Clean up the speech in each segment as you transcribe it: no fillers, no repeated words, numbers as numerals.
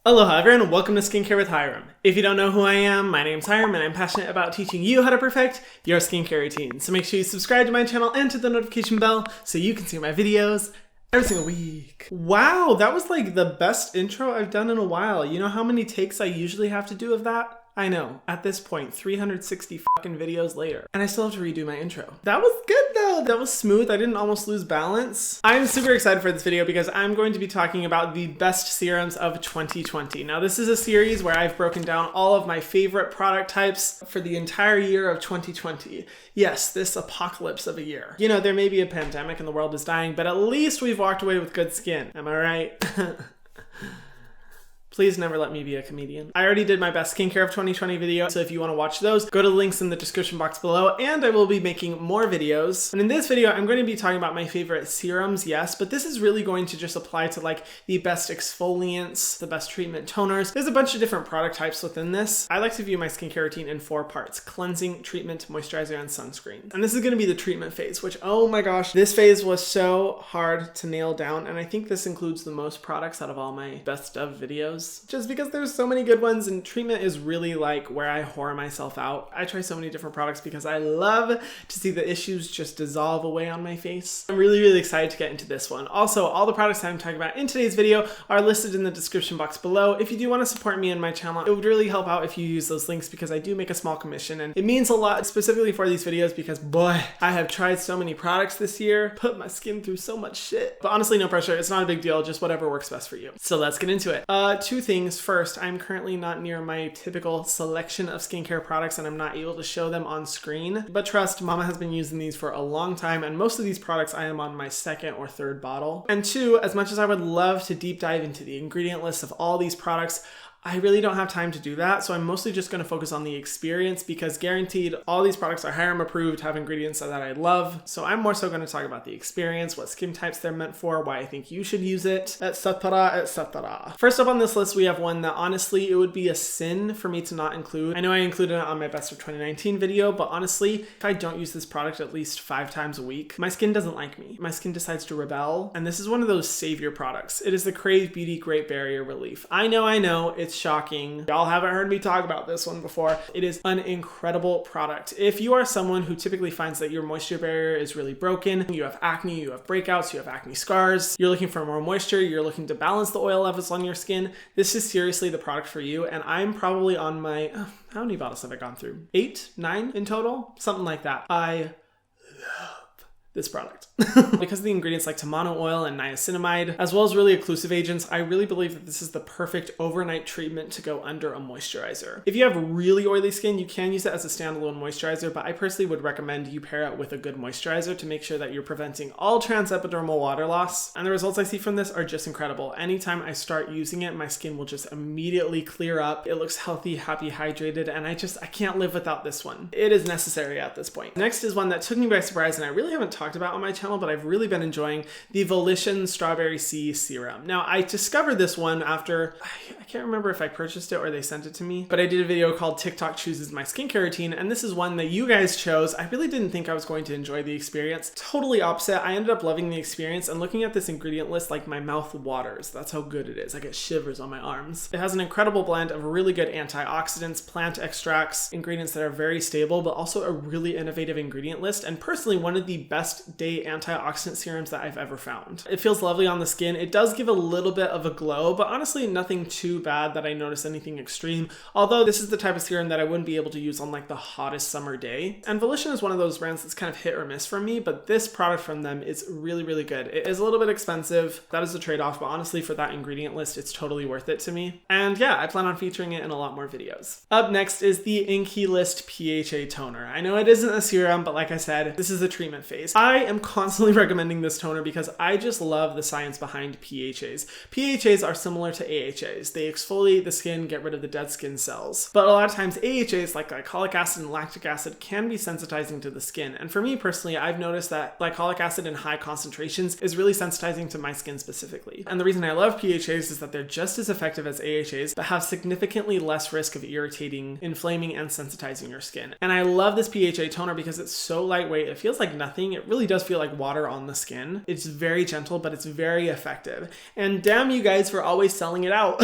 Aloha everyone, welcome to Skincare with Hyram. If you don't know who I am, my name's Hyram and I'm passionate about teaching you how to perfect your skincare routine. So make sure you subscribe to my channel and to the notification bell so you can see my videos every single week. Wow, that was like the best intro I've done in a while. You know how many takes I usually have to do of that? I know, at this point, 360 fucking videos later, and I still have to redo my intro. That was good though. That was smooth. I didn't almost lose balance. I'm super excited for this video because I'm going to be talking about the best serums of 2020. Now, this is a series where I've broken down all of my favorite product types for the entire year of 2020. Yes, this apocalypse of a year. You know, there may be a pandemic and the world is dying, but at least we've walked away with good skin. Am I right? Please never let me be a comedian. I already did my best skincare of 2020 video, so if you want to watch those, go to the links in the description box below, and I will be making more videos. And in this video, I'm going to be talking about my favorite serums, yes, but this is really going to just apply to like the best exfoliants, the best treatment toners. There's a bunch of different product types within this. I like to view my skincare routine in 4 parts: cleansing, treatment, moisturizer, and sunscreen. And this is going to be the treatment phase, which, oh my gosh, this phase was so hard to nail down, and I think this includes the most products out of all my best of videos. Just because there's so many good ones, and treatment is really like where I whore myself out. I try so many different products because I love to see the issues just dissolve away on my face. I'm really excited to get into this one. Also, all the products I'm talking about in today's video are listed in the description box below. If you do want to support me and my channel, it would really help out if you use those links because I do make a small commission, and it means a lot specifically for these videos because boy, I have tried so many products this year, put my skin through so much shit. But honestly, no pressure. It's not a big deal. Just whatever works best for you. So let's get into it. 2 things. First, I'm currently not near my typical selection of skincare products and I'm not able to show them on screen. But trust, Mama has been using these for a long time, and most of these products I am on my 2nd or 3rd bottle. And 2, as much as I would love to deep dive into the ingredient list of all these products, I really don't have time to do that, so I'm mostly just going to focus on the experience because guaranteed all these products are Hyram approved, have ingredients that I love, so I'm more so going to talk about the experience, what skin types they're meant for, why I think you should use it, etc, etc. First up on this list, we have one that honestly, it would be a sin for me to not include. I know I included it on my best of 2019 video, but honestly, if I don't use this product at least 5 times a week, my skin doesn't like me. My skin decides to rebel, and this is one of those savior products. It is the Crave Beauty Great Barrier Relief. I know, it's shocking. Y'all haven't heard me talk about this one before. It is an incredible product. If you are someone who typically finds that your moisture barrier is really broken, you have acne, you have breakouts, you have acne scars, you're looking for more moisture, you're looking to balance the oil levels on your skin, this is seriously the product for you. And I'm probably on my, how many bottles have I gone through? 8, 9 in total? Something like that. I love this product. Because of the ingredients like tamano oil and niacinamide, as well as really occlusive agents, I really believe that this is the perfect overnight treatment to go under a moisturizer. If you have really oily skin, you can use it as a standalone moisturizer, but I personally would recommend you pair it with a good moisturizer to make sure that you're preventing all transepidermal water loss. And the results I see from this are just incredible. Anytime I start using it, my skin will just immediately clear up. It looks healthy, happy, hydrated, and I can't live without this one. It is necessary at this point. Next is one that took me by surprise and I really haven't talked about on my channel, but I've really been enjoying: the Volition Strawberry Sea Serum. Now, I discovered this one after, I can't remember if I purchased it or they sent it to me, but I did a video called TikTok Chooses My Skincare Routine, and this is one that you guys chose. I really didn't think I was going to enjoy the experience. Totally opposite. I ended up loving the experience, and looking at this ingredient list, like my mouth waters. That's how good it is. I get shivers on my arms. It has an incredible blend of really good antioxidants, plant extracts, ingredients that are very stable, but also a really innovative ingredient list, and personally one of the best day antioxidant serums that I've ever found. It feels lovely on the skin. It does give a little bit of a glow, but honestly nothing too bad that I notice anything extreme, although this is the type of serum that I wouldn't be able to use on like the hottest summer day. And Volition is one of those brands that's kind of hit or miss for me, but this product from them is really good. It is a little bit expensive. That is a trade-off, but honestly for that ingredient list, it's totally worth it to me. And yeah, I plan on featuring it in a lot more videos. Up next is the Inkey List PHA Toner. I know it isn't a serum, but like I said, this is the treatment phase. I am constantly recommending this toner because I just love the science behind PHAs. PHAs are similar to AHAs. They exfoliate the skin, get rid of the dead skin cells. But a lot of times AHAs like glycolic acid and lactic acid can be sensitizing to the skin. And for me personally, I've noticed that glycolic acid in high concentrations is really sensitizing to my skin specifically. And the reason I love PHAs is that they're just as effective as AHAs, but have significantly less risk of irritating, inflaming, and sensitizing your skin. And I love this PHA toner because it's so lightweight. It feels like nothing. It really does feel like water on the skin. It's very gentle, but it's very effective. And damn you guys for always selling it out.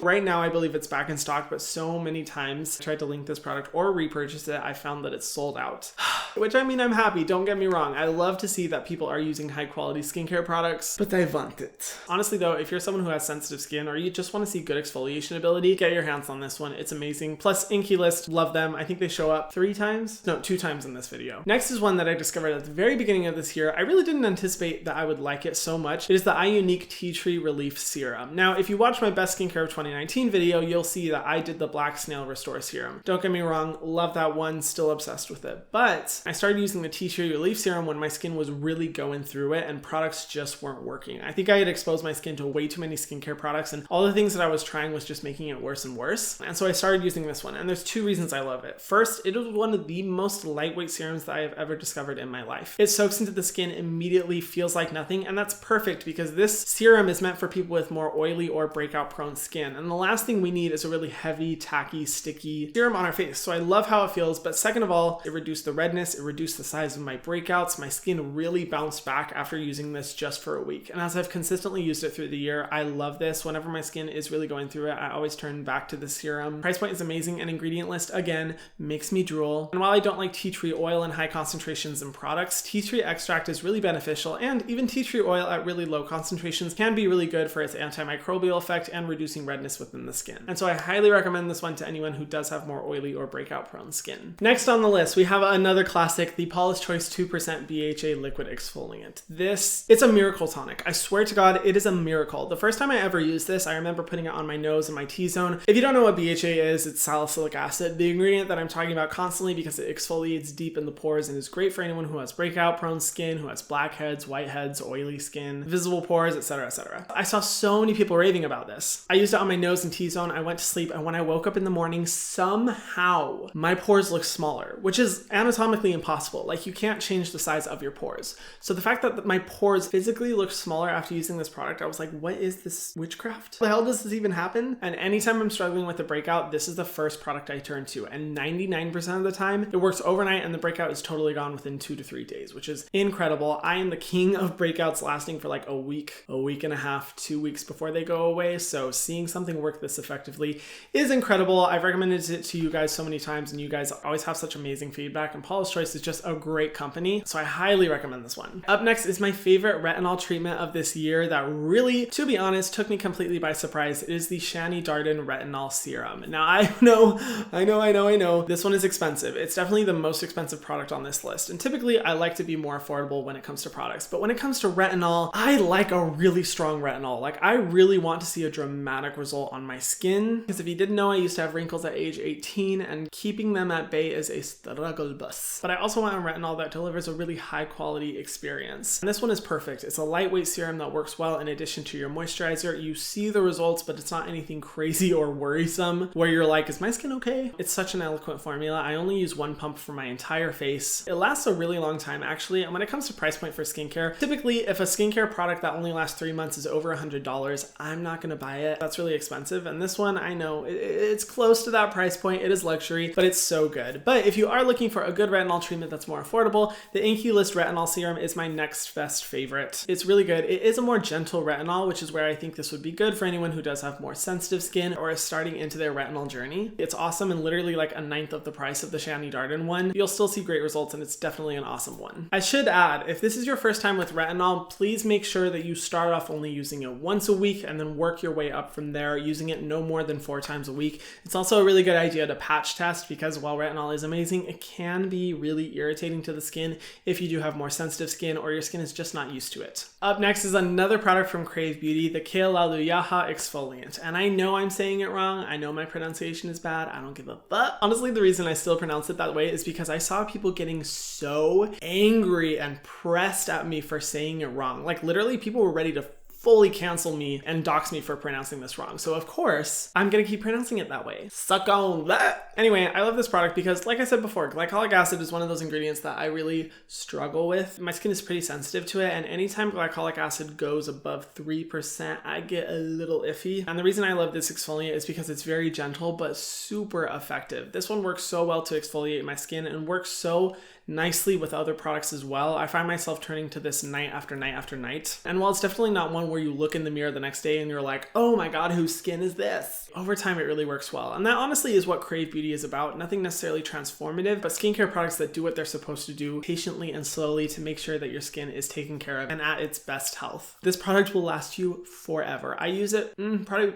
Right now, I believe it's back in stock, but so many times I tried to link this product or repurchase it, I found that it's sold out. Which, I mean, I'm happy, don't get me wrong. I love to see that people are using high quality skincare products, but I want it. Honestly though, if you're someone who has sensitive skin or you just want to see good exfoliation ability, get your hands on this one. It's amazing. Plus Inkey List, love them. I think they show up 2 times in this video. Next is one that I discovered at the very beginning of this year. I really didn't anticipate that I would like it so much. It is the iUnique Tea Tree Relief Serum. Now, if you watch my best skincare of 2019 video, you'll see that I did the Black Snail Restore Serum. Don't get me wrong, love that one, still obsessed with it. But I started using the Tea Tree Relief Serum when my skin was really going through it and products just weren't working. I think I had exposed my skin to way too many skincare products and all the things that I was trying was just making it worse and worse. And so I started using this one, and there's 2 reasons I love it. First, it is one of the most lightweight serums that I have ever discovered in my life. It soaks into the skin immediately, feels like nothing, and that's perfect because this serum is meant for people with more oily or breakout prone skin. And the last thing we need is a really heavy, tacky, sticky serum on our face. So I love how it feels, but second of all, it reduced the redness, it reduced the size of my breakouts. My skin really bounced back after using this just for a week. And as I've consistently used it through the year, I love this. Whenever my skin is really going through it, I always turn back to the serum. Price point is amazing, and ingredient list, again, makes me drool. And while I don't like tea tree oil in high concentrations in products, tea tree extract is really beneficial, and even tea tree oil at really low concentrations can be really good for its antimicrobial effect and reducing redness within the skin. And so I highly recommend this one to anyone who does have more oily or breakout prone skin. Next on the list, we have another classic, the Paulas Choice 2% BHA Liquid Exfoliant. It's a miracle tonic. I swear to God, it is a miracle. The first time I ever used this, I remember putting it on my nose and my T-zone. If you don't know what BHA is, it's salicylic acid, the ingredient that I'm talking about constantly because it exfoliates deep in the pores and is great for anyone who has breakout prone skin, who has blackheads, whiteheads, oily skin, visible pores, etc., etc. I saw so many people raving about this. I used it on my nose and T-zone. I went to sleep, and when I woke up in the morning, somehow my pores looked smaller, which is anatomically impossible. Like, you can't change the size of your pores. So the fact that my pores physically looked smaller after using this product, I was like, what is this witchcraft? The hell does this even happen? And anytime I'm struggling with a breakout, this is the first product I turn to. And 99% of the time, it works overnight and the breakout is totally gone within 2 to 3 days, which is incredible. I am the king of breakouts lasting for like a week and a half, 2 weeks before they go away. So seeing something work this effectively is incredible. I've recommended it to you guys so many times, and you guys always have such amazing feedback, and Paulas Choice is just a great company. So I highly recommend this one. Up next is my favorite retinol treatment of this year that really, to be honest, took me completely by surprise. It is the Shani Darden Retinol Serum. Now I know, this one is expensive. It's definitely the most expensive product on this list. And typically I like to be more affordable when it comes to products. But when it comes to retinol, I like a really strong retinol. Like, I really want to see a dramatic result on my skin. Because if you didn't know, I used to have wrinkles at age 18, and keeping them at bay is a struggle bus. But I also want a retinol that delivers a really high quality experience. And this one is perfect. It's a lightweight serum that works well in addition to your moisturizer. You see the results, but it's not anything crazy or worrisome where you're like, is my skin okay? It's such an eloquent formula. I only use 1 pump for my entire face. It lasts a really long time, actually. And when it comes to price point for skincare, typically if a skincare product that only lasts 3 months is over $100, I'm not gonna buy it. That's really expensive. And this one, I know it's close to that price point. It is luxury, but it's so good. But if you are looking for a good retinol treatment that's more affordable, the Inkey List Retinol Serum is my next best favorite. It's really good. It is a more gentle retinol, which is where I think this would be good for anyone who does have more sensitive skin or is starting into their retinol journey. It's awesome, and literally like 1/9 of the price of the Shani Darden one. You'll still see great results, and it's definitely an awesome one. I should add, if this is your first time with retinol, please make sure that you start off only using it once a week and then work your way up from there, using it no more than 4 times a week. It's also a really good idea to patch test, because while retinol is amazing, it can be really irritating to the skin if you do have more sensitive skin or your skin is just not used to it. Up next is another product from Crave Beauty, the Kealaluyaha Exfoliant. And I know I'm saying it wrong. I know my pronunciation is bad. I don't give a fuck. Honestly, the reason I still pronounce it that way is because I saw people getting so angry and pressed at me for saying it wrong. Like, literally, people were ready to fully cancel me and dox me for pronouncing this wrong. So of course, I'm gonna keep pronouncing it that way. Suck on that. Anyway, I love this product because, like I said before, glycolic acid is one of those ingredients that I really struggle with. My skin is pretty sensitive to it, and anytime glycolic acid goes above 3%, I get a little iffy. And the reason I love this exfoliant is because it's very gentle but super effective. This one works so well to exfoliate my skin and works so nicely with other products as well. I find myself turning to this night after night after night. And while it's definitely not one where you look in the mirror the next day and you're like, oh my God, whose skin is this? Over time, it really works well. And that honestly is what Crave Beauty is about. Nothing necessarily transformative, but skincare products that do what they're supposed to do patiently and slowly to make sure that your skin is taken care of and at its best health. This product will last you forever. I use it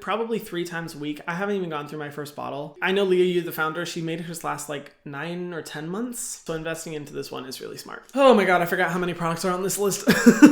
probably 3 times a week. I haven't even gone through my first bottle. I know Leah Yu, the founder, she made hers last like 9 or 10 months. So investing into this one is really smart. Oh my God, I forgot how many products are on this list.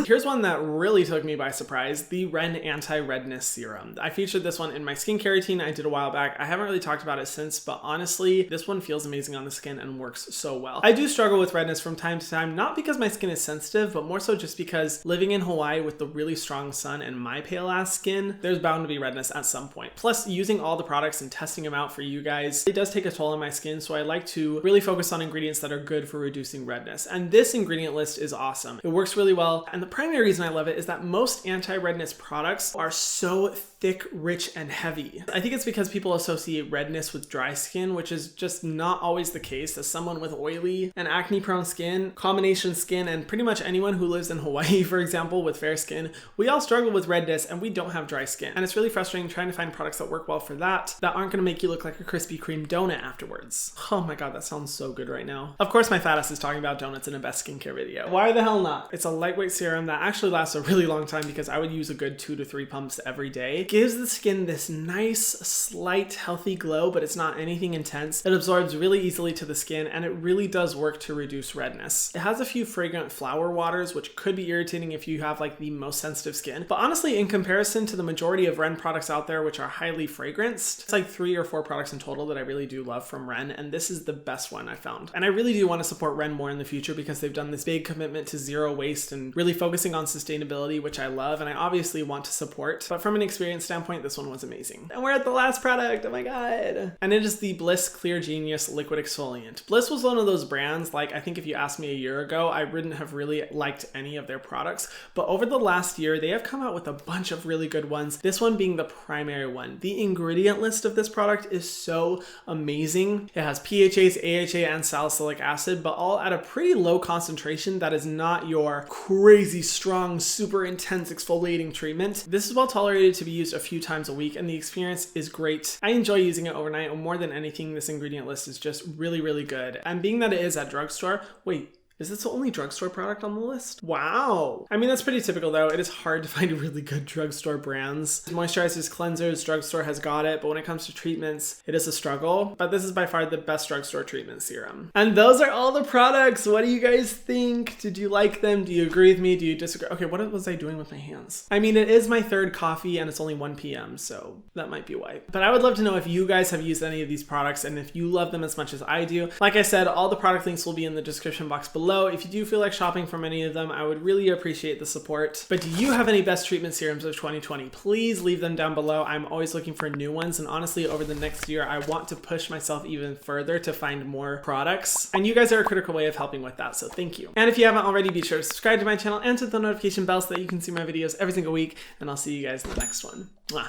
Here's one that really took me by surprise, the Ren Anti-Redness Serum. I featured this one in my skincare routine I did a while back. I haven't really talked about it since, but honestly, this one feels amazing on the skin and works so well. I do struggle with redness from time to time, not because my skin is sensitive, but more so just because living in Hawaii with the really strong sun and my pale ass skin, there's bound to be redness at some point. Plus, using all the products and testing them out for you guys, it does take a toll on my skin, so I like to really focus on ingredients that are good for reducing redness. And this ingredient list is awesome. It works really well, and the primary reason I love it is that most anti-redness products are so thick, rich, and heavy. I think it's because people associate redness with dry skin, which is just not always the case. As someone with oily and acne-prone skin, combination skin, and pretty much anyone who lives in Hawaii, for example, with fair skin, we all struggle with redness and we don't have dry skin. And it's really frustrating trying to find products that work well for that aren't gonna make you look like a Krispy Kreme donut afterwards. Oh my God, that sounds so good right now. Of course, my fat ass is talking about donuts in a best skincare video. Why the hell not? It's a lightweight serum that actually lasts a really long time because I would use a good 2 to 3 pumps every day. It gives the skin this nice, slight, healthy glow, but it's not anything intense. It absorbs really easily to the skin and it really does work to reduce redness. It has a few fragrant flower waters, which could be irritating if you have like the most sensitive skin. But honestly, in comparison to the majority of Ren products out there, which are highly fragranced, it's like 3 or 4 products in total that I really do love from Ren, and this is the best one I found. And I really do want to support Ren more in the future because they've done this big commitment to zero waste and really focusing on sustainability, which I love and I obviously want to support. But from an experience standpoint, this one was amazing. And we're at the last product, oh my God. And it is the Bliss Clear Genius Liquid Exfoliant. Bliss was one of those brands, like I think if you asked me a year ago, I wouldn't have really liked any of their products. But over the last year, they have come out with a bunch of really good ones. This one being the primary one. The ingredient list of this product is so amazing. It has PHAs, AHA, and salicylic acid, but all at a pretty low concentration that is not your crazy strong, super intense exfoliating treatment. This is well tolerated to be used a few times a week, and the experience is great. I enjoy using it overnight, and more than anything, this ingredient list is just really, really good. And being that it is at drugstore, wait, is this the only drugstore product on the list? Wow. I mean, that's pretty typical though. It is hard to find really good drugstore brands. Moisturizers, cleansers, drugstore has got it, but when it comes to treatments, it is a struggle. But this is by far the best drugstore treatment serum. And those are all the products. What do you guys think? Did you like them? Do you agree with me? Do you disagree? Okay, what was I doing with my hands? I mean, it is my 3rd coffee and it's only 1 p.m., so that might be why. But I would love to know if you guys have used any of these products and if you love them as much as I do. Like I said, all the product links will be in the description box below. If you do feel like shopping from any of them, I would really appreciate the support. But do you have any best treatment serums of 2020? Please leave them down below. I'm always looking for new ones, and honestly, over the next year, I want to push myself even further to find more products. And you guys are a critical way of helping with that, so thank you. And if you haven't already, be sure to subscribe to my channel and hit the notification bell so that you can see my videos every single week, and I'll see you guys in the next one. Mwah.